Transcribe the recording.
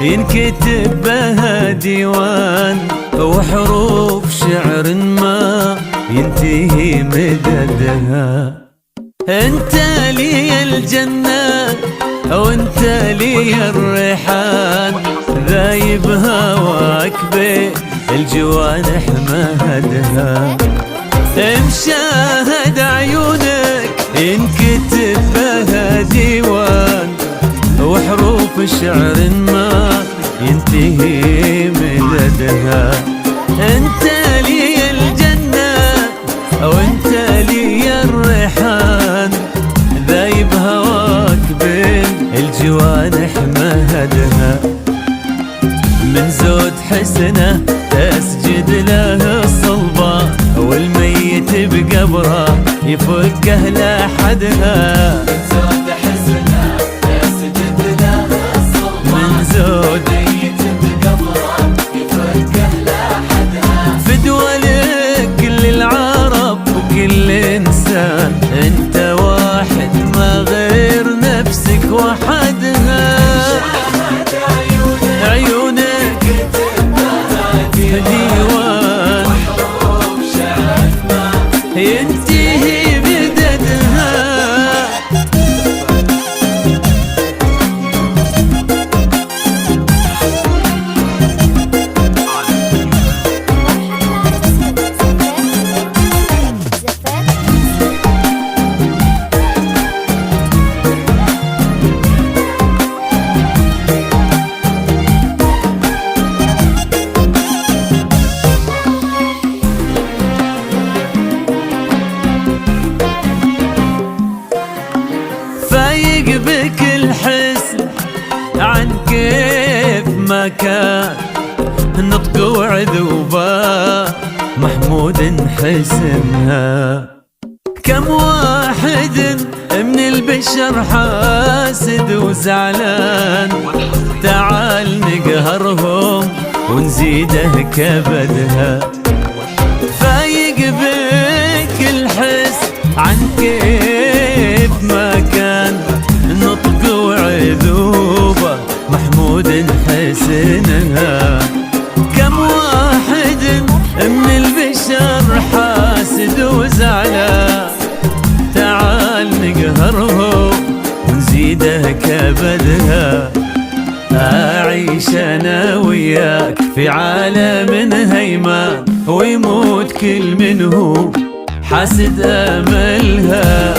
ينكتب بها ديوان وحروف شعر ما ينتهي مددها. انت لي الجنة وانت لي الريحان، ذايب هواك بالجوانح مهدها. مشاهد عيونك ينكتب بها ديوان وحروف شعر ما ينتهي مددها. انت لي الجنة وانت لي الريحان، ذايب هواك بين الجوانح مهدها. من زود حسنه تسجد له الصلبة، والميت بقبره يفكه لحدها. من زود حسنه تسجد له الصلبة، من زود ميت بقبره يفكه لحدها. فدوى لكل العرب وكل انسان، انت واحد ما غير نفسك وحدها. عيونك ديوان وحروف شعر ما ينتهي بددها. فايق بكل حسن عن كيف ما كان، نطق وعذوبة محمود حسنها. كم واحد من البشر حاسد وزعلان، تعال نقهرهم ونزيده كبدها. فايق بكل حسن عن كيف ما كان، نطق وعذوبة محمود حسنها. كم واحد من البشر حاسد وزعلان، تعال نقهرهم ونزيده كبدها. أعيش أنا وياك في عالم هيمان، ويموت كل منه حاسد أملها.